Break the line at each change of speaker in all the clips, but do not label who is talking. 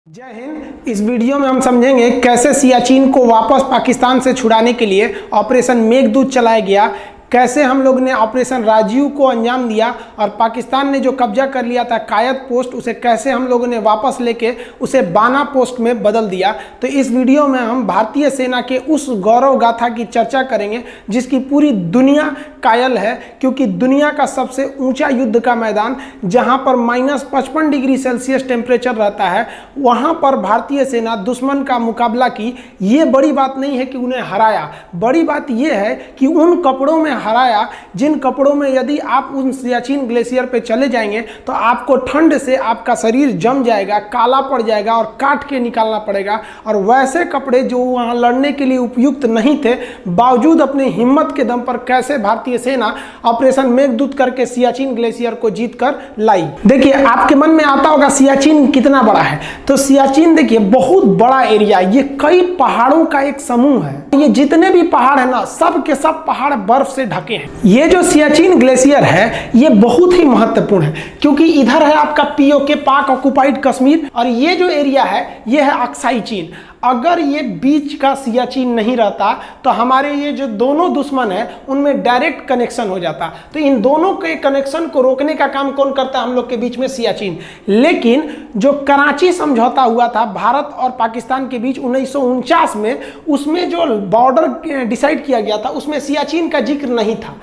जय हिंद। इस वीडियो में हम समझेंगे कैसे सियाचिन को वापस पाकिस्तान से छुड़ाने के लिए ऑपरेशन मेघदूत चलाया गया, कैसे हम लोग ने ऑपरेशन राजीव को अंजाम दिया और पाकिस्तान ने जो कब्जा कर लिया था कायद पोस्ट, उसे कैसे हम लोगों ने वापस लेके उसे बाना पोस्ट में बदल दिया। तो इस वीडियो में हम भारतीय सेना के उस गौरव गाथा की चर्चा करेंगे जिसकी पूरी दुनिया कायल है, क्योंकि दुनिया का सबसे ऊंचा युद्ध का मैदान जहां पर -55 डिग्री सेल्सियस टेम्परेचर रहता है, वहां पर भारतीय सेना दुश्मन का मुकाबला की। ये बड़ी बात नहीं है कि उन्हें हराया, बड़ी बात यह है कि उन कपड़ों में हराया जिन कपड़ों में यदि आप उन सियाचिन ग्लेशियर पे चले जाएंगे तो आपको ठंड से आपका शरीर जम जाएगा, काला पड़ जाएगा और काट के निकालना पड़ेगा। और वैसे कपड़े जो वहां लड़ने के लिए उपयुक्त नहीं थे, बावजूद अपने हिम्मत के दम पर कैसे भारतीय सेना ऑपरेशन मेघदूत करके सियाचिन ग्लेशियर को जीत कर लाई। देखिए, आपके मन में आता होगा सियाचिन कितना बड़ा है। तो सियाचिन देखिए बहुत बड़ा एरिया, ये कई पहाड़ों का एक समूह है। ये जितने भी पहाड़ है ना, सब के सब पहाड़ बर्फ से ढके हैं। ये जो सियाचिन ग्लेशियर है ये बहुत ही महत्वपूर्ण है, क्योंकि इधर है आपका पीओके पाक ऑक्युपाइड कश्मीर और ये जो एरिया है ये है अक्साई चीन। अगर ये बीच का सियाचिन नहीं रहता तो हमारे ये जो दोनों दुश्मन है उनमें डायरेक्ट कनेक्शन हो जाता। तो इन दोनों के कनेक्शन को रोकने का काम कौन करता है? हम लोग के बीच में सियाचिन। लेकिन जो कराची समझौता हुआ था भारत और पाकिस्तान के बीच 1949 में, उसमें जो बॉर्डर डिसाइड किया गया था उसमें सियाचिन का जिक्र नहीं था।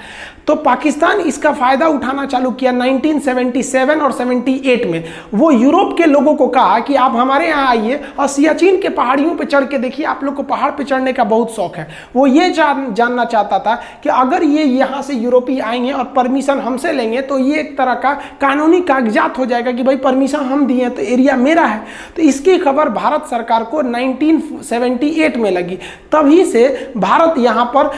तो पाकिस्तान इसका फायदा उठाना चालू किया 1977 और 78 में। वो यूरोप के लोगों को कहा कि आप हमारे यहाँ आइए और सियाचिन के पहाड़ियों पे चढ़ के देखिए, आप लोग को पहाड़ पे चढ़ने का बहुत शौक है। वो ये जानना चाहता था कि अगर ये यहाँ से यूरोपीय आएंगे और परमिशन हमसे लेंगे तो ये एक तरह का कानूनी कागजात हो जाएगा कि भाई परमिशन हम दिए तो एरिया मेरा है। तो इसकी खबर भारत सरकार को 1978 में लगी। तभी से भारत यहाँ पर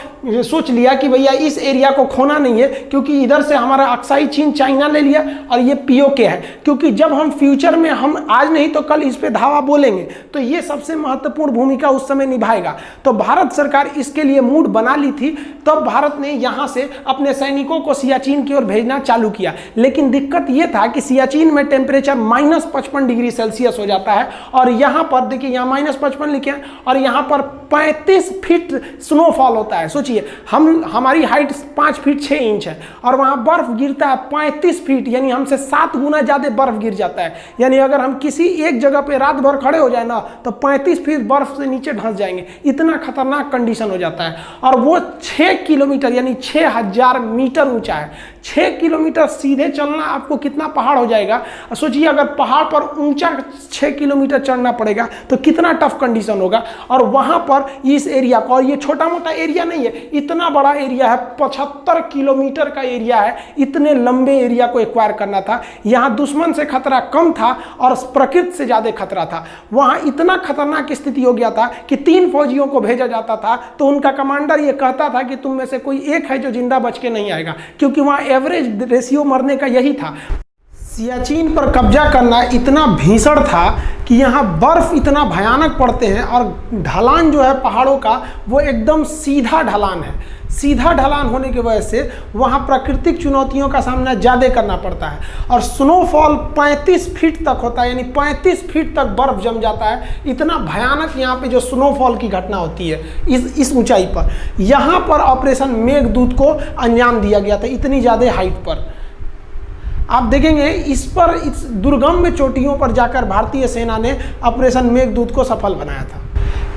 सोच लिया कि भैया इस एरिया को खोना नहीं है, क्योंकि इधर से हमारा अक्साई चीन चाइना ले लिया और ये पीओके है। क्योंकि जब हम फ्यूचर में, हम आज नहीं तो कल इस पे धावा बोलेंगे, तो ये सबसे महत्वपूर्ण भूमिका उस समय निभाएगा। तो भारत सरकार इसके लिए मूड बना ली थी। तब भारत ने यहां से अपने सैनिकों को सियाचिन की ओर भेजना चालू किया। लेकिन दिक्कत यह था कि सियाचिन में टेम्परेचर -55 डिग्री सेल्सियस हो जाता है और यहां पर देखिए, यहां -55 लिखे हैं और यहां पर 35 फीट स्नोफॉल होता है। सोचिए, हमारी हाइट 5 फीट 6 इंच है और वहां बर्फ गिरता है 35 फीट, यानी हमसे 7 गुना ज्यादा बर्फ गिर जाता है। यानी अगर हम किसी एक जगह पे रात भर खड़े हो जाए ना तो 35 फीट बर्फ से नीचे धंस जाएंगे। इतना खतरनाक कंडीशन हो जाता है। और वो 6 किलोमीटर यानी 6000 मीटर ऊंचा है। 6 किलोमीटर सीधे चलना आपको कितना पहाड़ हो जाएगा। सोचिए, अगर पहाड़ पर ऊंचा 6 किलोमीटर चढ़ना पड़ेगा तो कितना टफ कंडीशन होगा। और वहां पर इस एरिया को, और ये छोटा मोटा एरिया नहीं है, इतना बड़ा एरिया है, 75 किलोमीटर का एरिया है। इतने लंबे एरिया को एक्वायर करना था। यहां दुश्मन से खतरा कम था और प्रकृति से ज्यादा खतरा था। वहां इतना खतरनाक स्थिति हो गया था कि 3 फौजियों को भेजा जाता था तो उनका कमांडर ये कहता था कि तुम में से कोई एक है जो जिंदा बच के नहीं आएगा, क्योंकि वहां एवरेज रेशियो मरने का यही था। सियाचिन पर कब्जा करना इतना भीषण था कि यहाँ बर्फ इतना भयानक पड़ते हैं और ढलान जो है पहाड़ों का वो एकदम सीधा ढलान है। सीधा ढलान होने की वजह से वहाँ प्राकृतिक चुनौतियों का सामना ज़्यादा करना पड़ता है और स्नोफॉल 35 फीट तक होता है, यानी 35 फीट तक बर्फ जम जाता है। इतना भयानक यहाँ पे जो स्नोफॉल की घटना होती है इस ऊंचाई पर। यहाँ पर ऑपरेशन मेघदूत को अंजाम दिया गया था, इतनी ज़्यादा हाइट पर। आप देखेंगे इस दुर्गम में चोटियों पर जाकर भारतीय सेना ने ऑपरेशन मेघदूत को सफल बनाया था।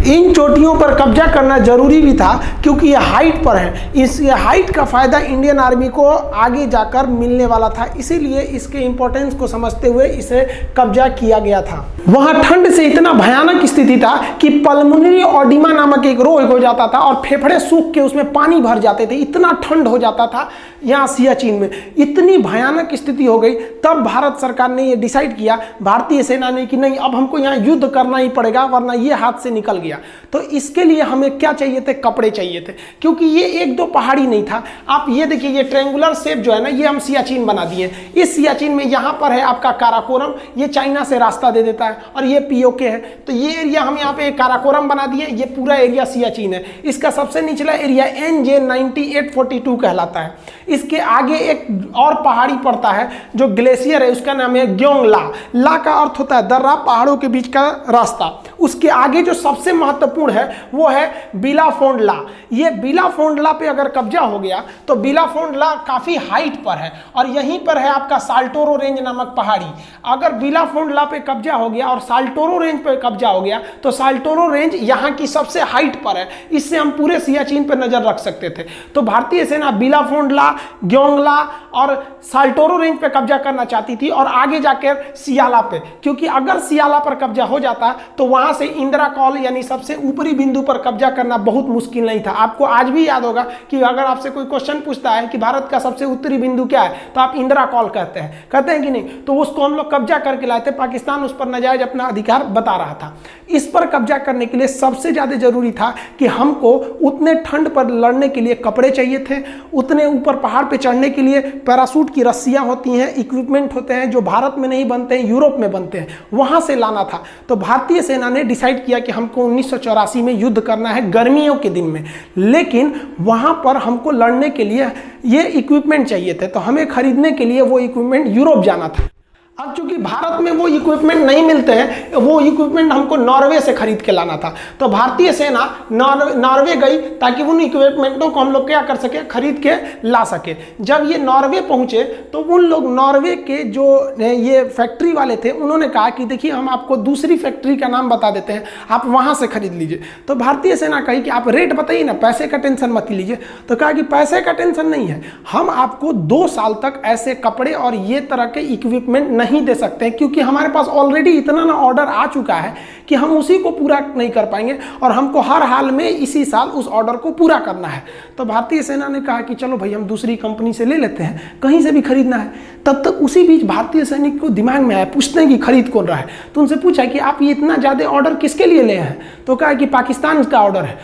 इन चोटियों पर कब्जा करना जरूरी भी था क्योंकि ये हाइट पर है। इस हाइट का फायदा इंडियन आर्मी को आगे जाकर मिलने वाला था, इसीलिए इसके इंपॉर्टेंस को समझते हुए इसे कब्जा किया गया था। वहां ठंड से इतना भयानक स्थिति था कि पल्मोनरी ऑडिमा नामक एक रोग हो जाता था और फेफड़े सूख के उसमें पानी भर जाते थे। इतना ठंड हो जाता था यहाँ सियाचिन में, इतनी भयानक स्थिति हो गई। तब भारत सरकार ने ये डिसाइड किया, भारतीय सेना ने, कि नहीं अब हमको यहाँ युद्ध करना ही पड़ेगा वरना ये हाथ से निकल गया। किया। तो इसके लिए हमें क्या चाहिए थे? कपड़े चाहिए थे, क्योंकि ये एक दो पहाड़ी नहीं था। आप ये देखिए, ये ट्रायंगुलर शेप जो है ना, ये हम सियाचिन बना दिए। इस सियाचिन में यहाँ पर है आपका काराकोरम, ये चाइना से रास्ता दे देता है, और ये पीओके है। तो ये एरिया हम यहाँ पे काराकोरम बना दिए, ये पूरा एरिया सियाचिन है। इसका सबसे निचला एरिया NJ9842 कहलाता है। इसके आगे एक और पहाड़ी पड़ता है जो ग्लेशियर है, उसका नाम है ग्योंगला। ला का अर्थ होता है दर्रा, पहाड़ों के बीच का रास्ता। उसके आगे जो सबसे महत्वपूर्ण है वो है बिलाफोंडला। ये बिलाफोंडला पे अगर कब्जा हो गया तो बिलाफोंडला काफी हाइट पर है, और यहीं पर है आपका साल्टोरो रेंज नामक पहाड़ी। अगर बिलाफोंडला पे कब्जा हो गया और साल्टोरो रेंज पे कब्जा हो गया तो साल्टोरो रेंज यहाँ की सबसे हाइट पर है। इससे हम पूरे सियाचिन पर नजर रख सकते थे। तो भारतीय सेना बिलाफोंडला, ग्योंगला और साल्टोरो रेंज पे कब्जा करना चाहती थी, और आगे जाकर सियाला पे, क्योंकि अगर सियाला पर कब्जा हो जाता तो वहां से इंदिरा कॉल यानी सबसे ऊपरी बिंदु पर कब्जा करना बहुत मुश्किल नहीं था। आपको आज भी याद होगा कि अगर आपसे कोई क्वेश्चन पूछता है कि भारत का सबसे उत्तरी बिंदु क्या है, तो आप इंदिरा कॉल कहते हैं कि नहीं? तो उसको हम लोग कब्जा करके लाए थे। पाकिस्तान उस पर नाजायज अपना अधिकार बता रहा था। इस पर कब्जा करने के लिए सबसे ज्यादा जरूरी था कि हमको उतने ठंड पर लड़ने के लिए कपड़े चाहिए थे, उतने ऊपर पहाड़ पे चढ़ने के लिए पैराशूट की रस्सियां होती हैं, इक्विपमेंट होते हैं जो भारत में नहीं बनते हैं, यूरोप में बनते हैं, वहां से लाना था। तो भारतीय सेना ने डिसाइड किया कि हमको 1984 में युद्ध करना है, गर्मियों के दिन में, लेकिन वहां पर हमको लड़ने के लिए ये इक्विपमेंट चाहिए थे। तो हमें खरीदने के लिए वो इक्विपमेंट यूरोप जाना था। अब चूंकि भारत में वो इक्विपमेंट नहीं मिलते हैं, वो इक्विपमेंट हमको नॉर्वे से खरीद के लाना था। तो भारतीय सेना नॉर्वे गई ताकि उन इक्विपमेंटों को हम लोग क्या कर सके, खरीद के ला सके। जब ये नॉर्वे पहुंचे तो उन लोग नॉर्वे के जो ये फैक्ट्री वाले थे, उन्होंने कहा कि देखिए हम आपको दूसरी फैक्ट्री का नाम बता देते हैं, आप वहां से खरीद लीजिए। तो भारतीय सेना कही कि आप रेट बताइए ना, पैसे का टेंशन मत लीजिए। तो कहा कि पैसे का टेंशन नहीं है, हम आपको 2 साल तक ऐसे कपड़े और ये तरह के इक्विपमेंट नहीं दे सकते हैं, क्योंकि हमारे पास ऑलरेडी इतना ना ऑर्डर आ चुका है कि हम उसी को पूरा नहीं कर पाएंगे, और हमको हर हाल में इसी साल उस ऑर्डर को पूरा करना है। तो भारतीय सेना ने कहा कि चलो भाई हम दूसरी कंपनी से ले लेते हैं, कहीं से भी खरीदना है। तब तक उसी बीच भारतीय सैनिक को दिमाग में आया, पूछते हैं कि खरीद कौन रहा है। तो उनसे पूछा कि आप ये इतना ज्यादा ऑर्डर किसके लिए ले हैं? तो कहा कि पाकिस्तान का ऑर्डर है।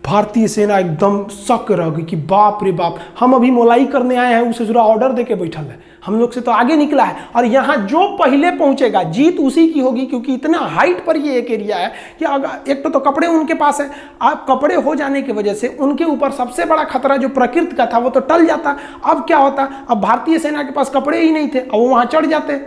भारतीय सेना एकदम शक रह गई कि बाप रे बाप, हम अभी मोलाई करने आए हैं, उसे जरा ऑर्डर देके बैठल है, हम लोग से तो आगे निकला है, और यहाँ जो पहले पहुंचेगा जीत उसी की होगी, क्योंकि इतना हाइट पर ये एक एरिया है कि अगर एक तो कपड़े उनके पास है, अब कपड़े हो जाने की वजह से उनके ऊपर सबसे बड़ा खतरा जो प्रकृति का था वो तो टल जाता। अब क्या होता, अब भारतीय सेना के पास कपड़े ही नहीं थे, अब वो वहां चढ़ जाते।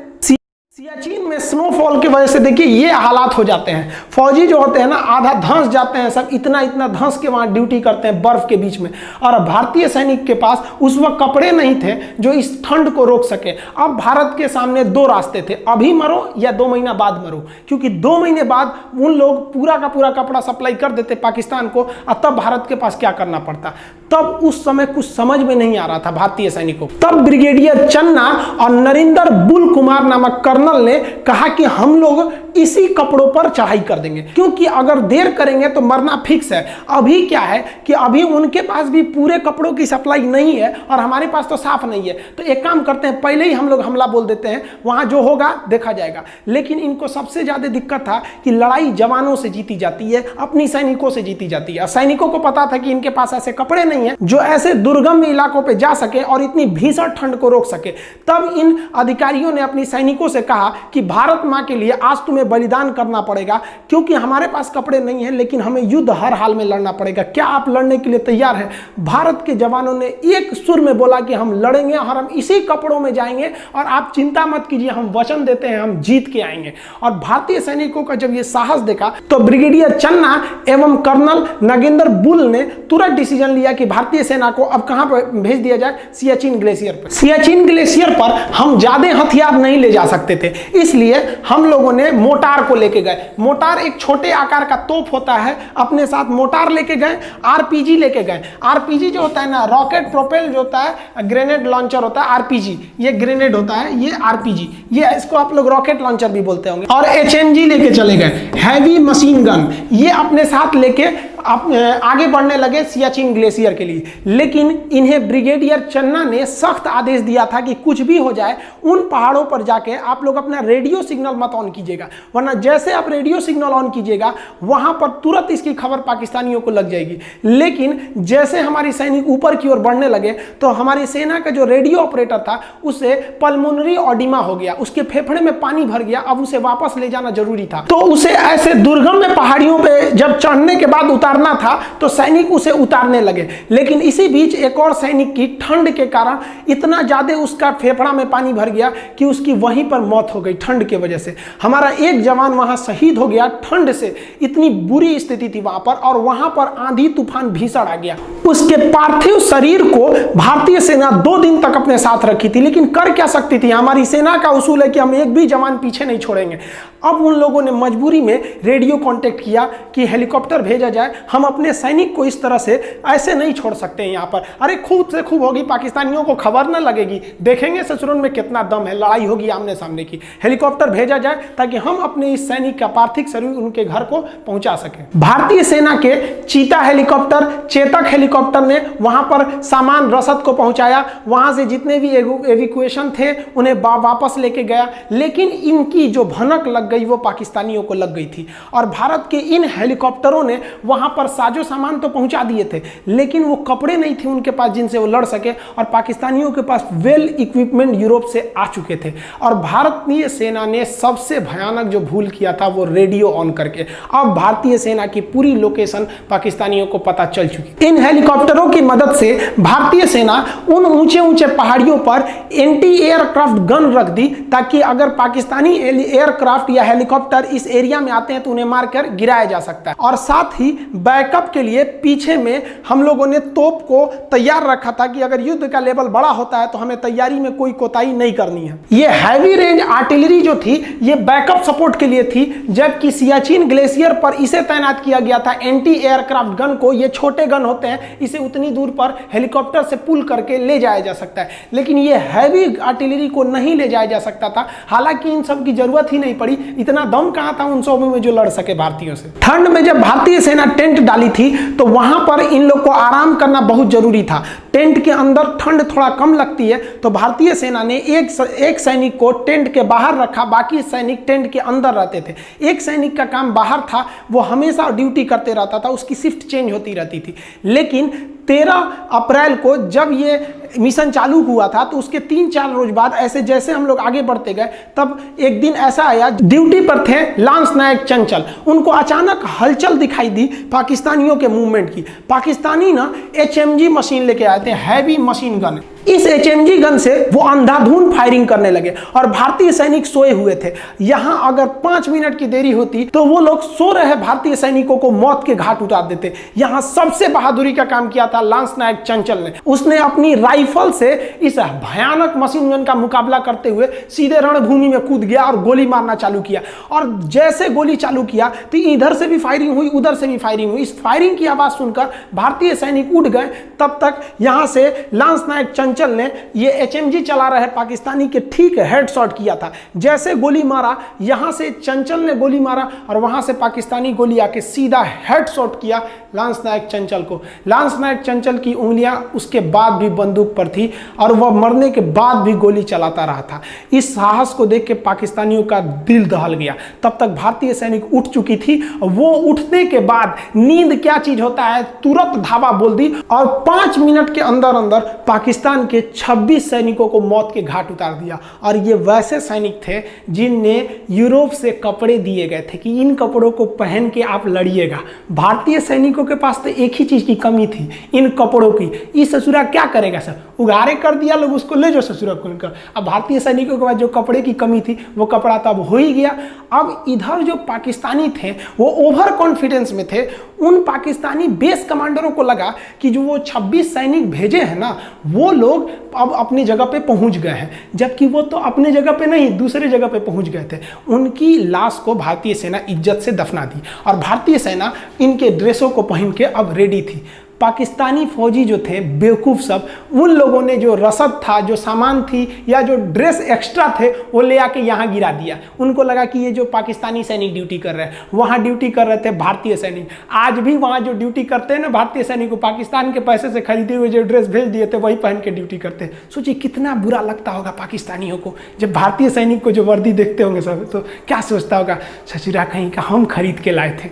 सियाचिन में स्नोफॉल की वजह से देखिए ये हालात हो जाते हैं। फौजी जो होते हैं ना, आधा धंस जाते हैं, सब इतना इतना धंस के वहां ड्यूटी करते हैं बर्फ के बीच में। और भारतीय सैनिक के पास उस वक्त कपड़े नहीं थे जो इस ठंड को रोक सके। अब भारत के सामने 2 रास्ते थे, अभी मरो या 2 महीना बाद मरो, क्योंकि 2 महीने बाद उन लोग पूरा का पूरा कपड़ा सप्लाई कर देते पाकिस्तान को, और तब भारत के पास क्या करना पड़ता। तब उस समय कुछ समझ में नहीं आ रहा था भारतीय सैनिकों को। तब ब्रिगेडियर चन्ना और नरिंदर बुल कुमार नामक कर्नल ने कहा कि हम लोग इसी कपड़ों पर चढ़ाई कर देंगे, क्योंकि अगर देर करेंगे तो मरना फिक्स है। अभी क्या है कि अभी उनके पास भी पूरे कपड़ों की सप्लाई नहीं है और हमारे पास तो साफ नहीं है। तो एक काम करते हैं, पहले ही हम लोग हमला बोल देते हैं, वहां जो होगा देखा जाएगा। लेकिन इनको सबसे ज्यादा दिक्कत था कि लड़ाई जवानों से जीती जाती है, अपनी सैनिकों से जीती जाती है। सैनिकों को पता था कि इनके पास ऐसे कपड़े नहीं है जो ऐसे दुर्गम इलाकों पर जा सके और इतनी भीषण ठंड को रोक सके। तब इन अधिकारियों ने अपनी सैनिकों से कहा कि भारत मां के लिए आज तुम्हें बलिदान करना पड़ेगा, क्योंकि हमारे पास कपड़े नहीं है लेकिन हमें युद्ध हर हाल में लड़ना पड़ेगा। क्या आप लड़ने के लिए तैयार हैं? भारत के जवानों ने एक सुर में बोला कि हम लड़ेंगे और हम इसी कपड़ों में जाएंगे, और आप चिंता मत कीजिए, हम वचन देते हैं हम जीत के आएंगे। और भारतीय सैनिकों का जब यह साहस देखा तो ब्रिगेडियर चन्ना एवं कर्नल नगेंद्र बुल ने तुरंत डिसीजन लिया कि भारतीय सेना को अब कहां पर भेज दिया जाए, सियाचिन ग्लेशियर पर। सियाचिन ग्लेशियर पर हम ज्यादा हथियार नहीं ले जा सकते थे, इसलिए हम लोगों ने मोटार को लेके गए। मोटार एक छोटे आकार का तोप होता है, अपने साथ मोटार लेके गए, आरपीजी लेके गए। आरपीजी जो होता है ना, रॉकेट प्रोपेल जो होता है, ग्रेनेड लॉन्चर होता है। आरपीजी ये ग्रेनेड होता है, ये आरपीजी, ये इसको आप लोग रॉकेट लॉन्चर भी बोलते होंगे। और एचएमजी लेके चले गए, हैवी मशीन गन, ये अपने साथ लेके आगे बढ़ने लगे सियाचिन ग्लेशियर के लिए। लेकिन इन्हें ब्रिगेडियर चन्ना ने सख्त आदेश दिया था कि कुछ भी हो जाए उन पहाड़ों पर जाके आप लोग अपना रेडियो सिग्नल मत ऑन कीजिएगा, वरना जैसे आप रेडियो सिग्नल ऑन कीजिएगा वहां पर तुरंत इसकी खबर पाकिस्तानियों को लग जाएगी। लेकिन जैसे हमारी सैनिक ऊपर की ओर बढ़ने लगे तो हमारी सेना का जो रेडियो ऑपरेटर था उसे पल्मोनरी ऑडिमा हो गया, उसके फेफड़े में पानी भर गया। अब उसे वापस ले जाना जरूरी था, तो उसे ऐसे दुर्गम में पहाड़ियों पे जब चढ़ने के बाद उतारना था तो सैनिक उसे उतारने लगे। लेकिन इसी बीच एक और सैनिक की ठंड के कारण इतना ज्यादा उसका फेफड़ा में पानी भर गया कि उसकी वहीं पर मौत हो गई ठंड की वजह से। हमारा एक जवान वहां शहीद हो गया ठंड से, इतनी बुरी स्थिति थी वहां पर, और वहां पर आंधी तूफान भीषण आ गया। उसके पार्थिव शरीर को भारतीय सेना 2 दिन तक अपने साथ रखी थी, लेकिन कर क्या सकती थी? हमारी सेना का उसूल है कि हम एक भी जवान पीछे नहीं छोड़ेंगे। अब उन लोगों ने मजबूरी में रेडियो कांटेक्ट किया कि हेलीकॉप्टर भेजा जाए, हम अपने सैनिक को इस तरह से ऐसे नहीं छोड़ सकते हैं यहाँ पर। अरे खूब से खूब होगी, पाकिस्तानियों को खबर न लगेगी, देखेंगे ससुरन में कितना दम है, लड़ाई होगी आमने सामने की। हेलीकॉप्टर भेजा जाए ताकि हम अपने इस सैनिक का पार्थिव शरीर उनके घर को पहुंचा सकें। भारतीय सेना के चीता हेलीकॉप्टर, चेतक हेलीकॉप्टर ने वहां पर सामान रसद को पहुंचाया, वहां से जितने भी एविक्यूएशन थे उन्हें वापस लेके गया। लेकिन इनकी जो भनक लग गई वो पाकिस्तानियों को लग गई थी, और भारत के इन हेलीकॉप्टरों ने वहां पर साजो सामान तो पहुंचा दिए थे, लेकिन वो कपड़े नहीं थे उनके पास जिनसे वो लड़ सके, और पाकिस्तानियों के पास वेल इक्विपमेंट यूरोप से आ चुके थे। और भारतीय सेना ने सबसे भयानक जो भूल किया था वो रेडियो ऑन करके। अब भारतीय सेना की पूरी लोकेशन पाकिस्तानियों को पता चल चुकी। इन हेलीकॉप्टरों की मदद से भारतीय सेना उन ऊंचे ऊंचे पहाड़ियों पर एंटी एयरक्राफ्ट गन रख दी, ताकि अगर पाकिस्तानी एयरक्राफ्ट या हेलीकॉप्टर इस एरिया में आते हैं तो उन्हें मारकर गिराया जा सकता है। और साथ ही बैकअप के लिए पीछे में हम लोगों ने तोप को तैयार रखा था कि अगर युद्ध का लेवल बड़ा होता है तो हमें तैयारी में कोई कोताही नहीं करनी है। ये हैवी रेंज आर्टिलरी जो थी ये बैकअप सपोर्ट के लिए थी, जबकि सियाचिन ग्लेशियर पर इसे तैनात किया गया था एंटी एयरक्राफ्ट गन को। ये छोटे गन होते हैं, इसे उतनी दूर पर हेलीकॉप्टर से पुल करके ले जाया जा सकता है, लेकिन ये हैवी आर्टिलरी को नहीं ले जाया जा सकता था। हालांकि इन सब की जरूरत ही नहीं पड़ी, इतना दम कहां था उन सब में जो लड़ सके भारतीयों से। ठंड में जब भारतीय सेना टेंट डाली थी तो वहां पर इन लोग को आराम करना बहुत जरूरी था। टेंट के अंदर ठंड थोड़ा कम लगती है, तो भारतीय सेना ने एक सैनिक को टेंट के बाहर रखा, बाकी सैनिक टेंट के अंदर रहते थे। एक सैनिक का काम बाहर था, वो हमेशा ड्यूटी करते रहता था, उसकी शिफ्ट चेंज होती रहती थी। लेकिन 13 अप्रैल को जब ये मिशन चालू हुआ था तो उसके 3-4 रोज बाद ऐसे जैसे हम लोग आगे बढ़ते गए, तब एक दिन ऐसा आया, ड्यूटी पर थे लांस नायक चंचल, उनको अचानक हलचल दिखाई दी पाकिस्तानियों के मूवमेंट की। पाकिस्तानी ना HMG मशीन लेके आए थे, हैवी मशीन गन। इस HMG गन से वो अंधाधुंध फायरिंग करने लगे और भारतीय सैनिक सोए हुए थे। यहां अगर 5 मिनट की देरी होती तो वो लोग सो रहे भारतीय सैनिकों को मौत के घाट उतार देते। यहां सबसे बहादुरी का काम किया था लांस नायक चंचल ने। उसने अपनी राइफल से इस भयानक मशीन गन का मुकाबला करते हुए सीधे रणभूमि में कूद गया और गोली मारना चालू किया। और जैसे गोली चालू किया तो इधर से भी फायरिंग हुई, उधर से भी फायरिंग हुई। इस फायरिंग की आवाज सुनकर भारतीय सैनिक उठ गए। तब तक यहां से लांस नायक चंचल ने ये HMG चला रहे पाकिस्तानी के ठीक हेडशॉट किया था। जैसे गोली मारा, यहां से चंचल ने गोली मारा और वहां से पाकिस्तानी गोली आके सीधा हेडशॉट किया लांस नायक चंचल को। लांस नायक चंचल की उंगलियां उसके बाद भी बंदूक पर थी और वह मरने के बाद भी गोली चलाता रहा था। इस साहस को देख के पाकिस्तानियों का दिल दहल गया। तब तक भारतीय सैनिक उठ चुकी थी। वो उठने के बाद नींद क्या चीज होता है, तुरंत धावा बोल दी और 5 मिनट के अंदर अंदर पाकिस्तान के 26 सैनिकों को मौत के घाट उतार दिया। और ये वैसे सैनिक थे जिन्हें यूरोप से कपड़े दिए गए थे कि इन कपड़ों को पहन के आप लड़िएगा। भारतीय सैनिकों के पास तो एक ही चीज की कमी थी, इन कपड़ों की। इस ससुरा क्या करेगा सर, उगारे कर दिया लोग, उसको ले जाओ ससुरा खोलकर। अब भारतीय सैनिकों के पास जो कपड़े की कमी थी वो कपड़ा तब हो ही गया। अब इधर जो पाकिस्तानी थे वो ओवर कॉन्फिडेंस में थे। उन पाकिस्तानी बेस कमांडरों को लगा कि जो वो 26 सैनिक भेजे हैं ना, वो लोग अब अपनी जगह पे पहुंच गए हैं, जबकि वो तो अपने जगह पे नहीं दूसरे जगह पे पहुंच गए थे। उनकी लाश को भारतीय सेना इज्जत से दफना दी और भारतीय सेना इनके ड्रेसों को पहन के अब रेडी थी। पाकिस्तानी फौजी जो थे बेवकूफ़ सब, उन लोगों ने जो रसद था, जो सामान थी या जो ड्रेस एक्स्ट्रा थे वो ले आके यहाँ गिरा दिया। उनको लगा कि ये जो पाकिस्तानी सैनिक ड्यूटी कर रहे हैं, वहाँ ड्यूटी कर रहे थे भारतीय सैनिक। आज भी वहाँ जो ड्यूटी करते हैं ना भारतीय सैनिक को पाकिस्तान के पैसे से खरीदे हुए जो ड्रेस भेज दिए थे वही पहन के ड्यूटी करते हैं। सोचिए कितना बुरा लगता होगा पाकिस्तानियों को जब भारतीय सैनिक को जो वर्दी देखते होंगे सब, तो क्या सोचता होगा, ससुरा कहीं का हम खरीद के लाए थे,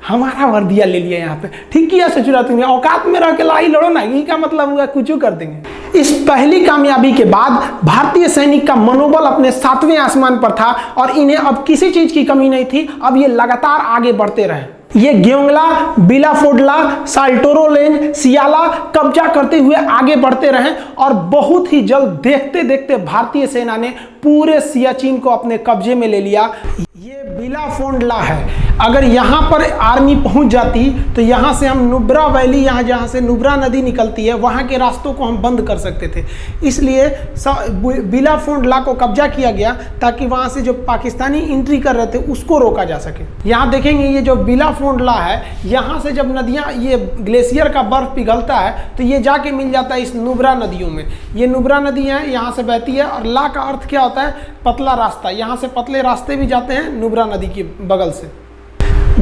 हमारा वर्दिया ले लिया यहाँ पे। ठीक किया सचुरा, तुमने औकात में रह के लड़ाई लड़ो ना, यही का मतलब हुआ कुछ कर देंगे। इस पहली कामयाबी के बाद भारतीय सैनिक का मनोबल अपने 7वें आसमान पर था और इन्हें अब किसी चीज की कमी नहीं थी। अब ये लगातार आगे बढ़ते रहे। ये ग्योंगला, बिलाफोडला, साल्टोरो रेंज, सियाला कब्जा करते हुए आगे बढ़ते रहे और बहुत ही जल्द देखते देखते भारतीय सेना ने पूरे सियाचिन को अपने कब्जे में ले लिया। ये बिलाफोडला है। अगर यहाँ पर आर्मी पहुँच जाती तो यहाँ से हम नुब्रा वैली, यहाँ जहाँ से नुब्रा नदी निकलती है, वहाँ के रास्तों को हम बंद कर सकते थे। इसलिए बिलाफोडला को कब्जा किया गया ताकि वहाँ से जो पाकिस्तानी एंट्री कर रहे थे उसको रोका जा सके। यहाँ देखेंगे ये जो बिलाफोडला है, यहाँ से जब नदियाँ, ये ग्लेशियर का बर्फ पिघलता है तो ये जाके मिल जाता है इस नुब्रा नदियों में। ये नुब्रा नदी है, यहाँ से बहती है और ला का अर्थ क्या होता है, पतला रास्ता। यहाँ से पतले रास्ते भी जाते हैं नुब्रा नदी के बगल से।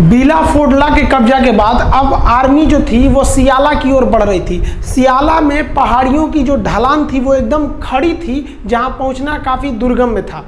बिलाफोडला के कब्जा के बाद अब आर्मी जो थी वो सियाला की ओर बढ़ रही थी। सियाला में पहाड़ियों की जो ढलान थी वो एकदम खड़ी थी, जहां पहुंचना काफी दुर्गम में था।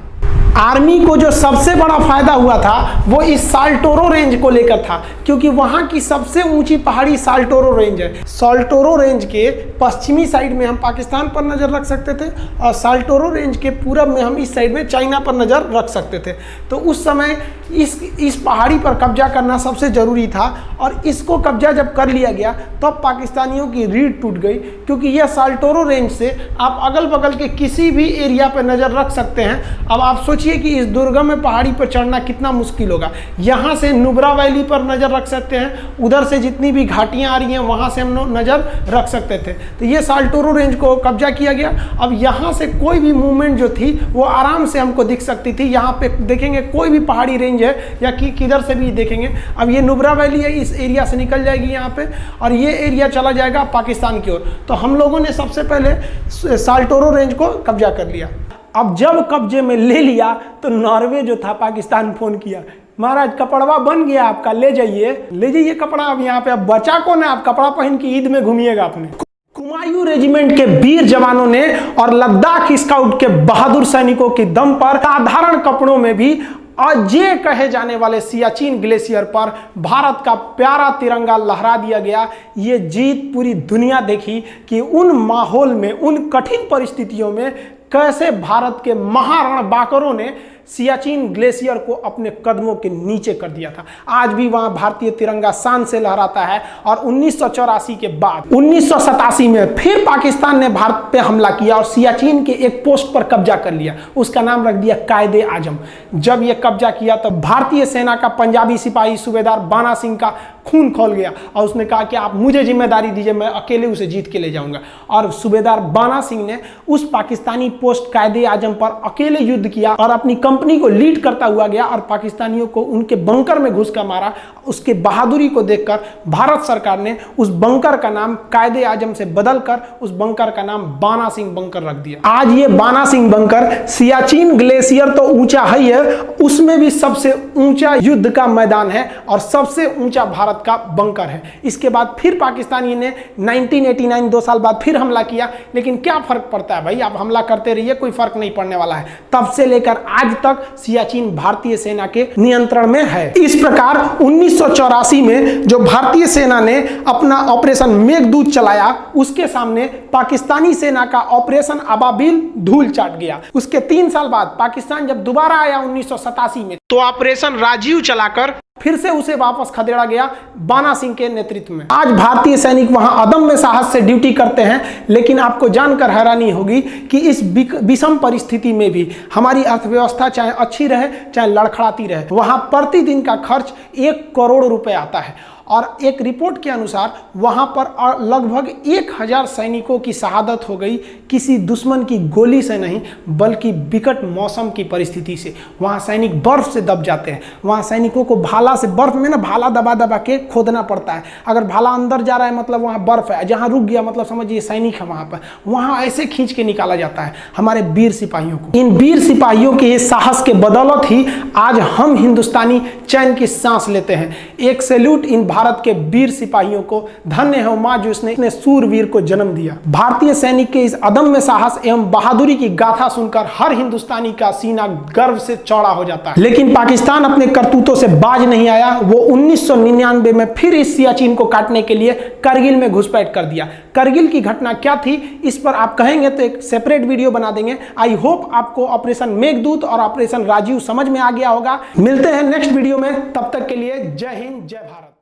आर्मी को जो सबसे बड़ा फायदा हुआ था वो इस साल्टोरो रेंज को लेकर था, क्योंकि वहां की सबसे ऊंची पहाड़ी साल्टोरो रेंज है। साल्टोरो रेंज के पश्चिमी साइड में हम पाकिस्तान पर नज़र रख सकते थे और साल्टोरो रेंज के पूरब में हम इस साइड में चाइना पर नज़र रख सकते थे। तो उस समय इस पहाड़ी पर कब्जा करना सबसे ज़रूरी था और इसको कब्जा जब कर लिया गया तब पाकिस्तानियों की रीढ़ टूट गई, क्योंकि यह साल्टोरो रेंज से आप अगल बगल के किसी भी एरिया पर नज़र रख सकते हैं। अब आप सोचिए कि इस दुर्गम में पहाड़ी पर चढ़ना कितना मुश्किल होगा। यहाँ से नुब्रा वैली पर नज़र रख सकते हैं, उधर से जितनी भी घाटियाँ आ रही हैं वहाँ से हम नज़र रख सकते थे। तो ये साल्टोरो रेंज को कब्जा किया गया। अब यहाँ से कोई भी मूवमेंट जो थी वो आराम से हमको दिख सकती थी। यहाँ पे देखेंगे कोई भी पहाड़ी रेंज है या किधर से भी देखेंगे। अब ये नुब्रा वैली है, इस एरिया से निकल जाएगी यहाँ पे और ये एरिया चला जाएगा पाकिस्तान की ओर। तो हम लोगों ने सबसे पहले साल्टोरो रेंज को कब्जा कर लिया। अब जब कब्जे में ले लिया तो नॉर्वे जो था पाकिस्तान फोन किया, महाराज कपड़वा बन गया आपका, ले जाइए कपड़ा। अब यहाँ पे अब बचा कौन है, आप कपड़ा पहन के ईद में घूमिएगा अपने। कुमायूं रेजिमेंट के वीर जवानों ने और लद्दाख स्काउट के बहादुर सैनिकों के दम पर साधारण कपड़ों में भी अजय कहे जाने वाले सियाचिन ग्लेशियर पर भारत का प्यारा तिरंगा लहरा दिया गया। ये जीत पूरी दुनिया देखी कि उन माहौल में, उन कठिन परिस्थितियों में कैसे भारत के महारणबांकरों ने सियाचिन ग्लेशियर को अपने कदमों के नीचे कर दिया था। आज भी वहां भारतीय तिरंगा शान से लहराता है। और 1984 के बाद 1987 में फिर पाकिस्तान ने भारत पे हमला किया और सियाचिन के एक पोस्ट पर कब्जा कर लिया। उसका नाम रख दिया कायदे आजम। जब यह कब्जा किया तब भारतीय सेना का पंजाबी सिपाही सूबेदार बाना सिंह का खून खौल गया और उसने कहा कि आप मुझे जिम्मेदारी दीजिए, मैं अकेले उसे जीत के ले जाऊंगा। और सूबेदार बाना सिंह ने उस पाकिस्तानी पोस्ट कायदे आजम पर अकेले युद्ध किया और अपनी कंपनी को लीड करता हुआ गया और पाकिस्तानियों को उनके बंकर में घुस कर मारा। उसके बहादुरी को देखकर भारत सरकार ने उस बंकर का नाम कायदे आजम से बदलकर उस बंकर का नाम बाना सिंह बंकर रख दिया। आज ये बाना सिंह बंकर, सियाचिन ग्लेशियर तो ऊंचा है, उसमें भी सबसे ऊंचा युद्ध का मैदान है और सबसे ऊंचा भारत का बंकर है। इसके बाद फिर पाकिस्तानी ने 1989 2 साल बाद फिर हमला किया, लेकिन क्या फर्क पड़ता है भाई, आप हमला करते रहिए, कोई फर्क नहीं पड़ने वाला है। तब से लेकर आज तक सियाचिन भारतीय सेना के नियंत्रण में है। इस प्रकार 1984 में जो भारतीय सेना ने अपना ऑपरेशन मेघदूत चलाया, उसके सामने पाकिस्तानी सेना का ऑपरेशन अबाबिल धूल चाट गया। उसके 3 साल बाद पाकिस्तान जब दोबारा आया 1987 में, तो ऑपरेशन राजीव चलाकर फिर से उसे वापस खदेड़ा गया बाना सिंह के नेतृत्व में। आज भारतीय सैनिक वहां अदम्य साहस से ड्यूटी करते हैं, लेकिन आपको जानकर हैरानी होगी कि इस विषम परिस्थिति में भी हमारी अर्थव्यवस्था चाहे अच्छी रहे चाहे लड़खड़ाती रहे, वहां प्रतिदिन का खर्च 1 करोड़ रुपए आता है। और एक रिपोर्ट के अनुसार वहां पर लगभग 1000 सैनिकों की शहादत हो गई, किसी दुश्मन की गोली से नहीं बल्कि विकट मौसम की परिस्थिति से। वहां सैनिक बर्फ से दब जाते हैं, वहां सैनिकों को भाला से, बर्फ में ना भाला दबा दबा के खोदना पड़ता है। अगर भाला अंदर जा रहा है मतलब वहां बर्फ है, जहां रुक गया मतलब समझिए सैनिक है वहां पर, वहां ऐसे खींच के निकाला जाता है हमारे वीर सिपाहियों को। इन वीर सिपाहियों के साहस के बदौलत ही आज हम हिंदुस्तानी चैन की सांस लेते हैं। एक सैल्यूट इन भारत के वीर सिपाहियों को, धन्य है मां जो इसने सूरवीर को जन्म दिया। भारतीय सैनिक के इस अदम्य साहस एवं बहादुरी की गाथा सुनकर हर हिंदुस्तानी का सीना गर्व से चौड़ा हो जाता है। लेकिन पाकिस्तान अपने करतूतों से बाज नहीं आया। वो 1999 में फिर इस सियाचिन को काटने के लिए करगिल में घुसपैठ कर दिया। करगिल की घटना क्या थी इस पर आप कहेंगे तो एक सेपरेट वीडियो बना देंगे। आई होप आपको ऑपरेशन मेघदूत और ऑपरेशन राजीव समझ में आ गया होगा। मिलते हैं नेक्स्ट वीडियो में, तब तक के लिए जय हिंद जय भारत।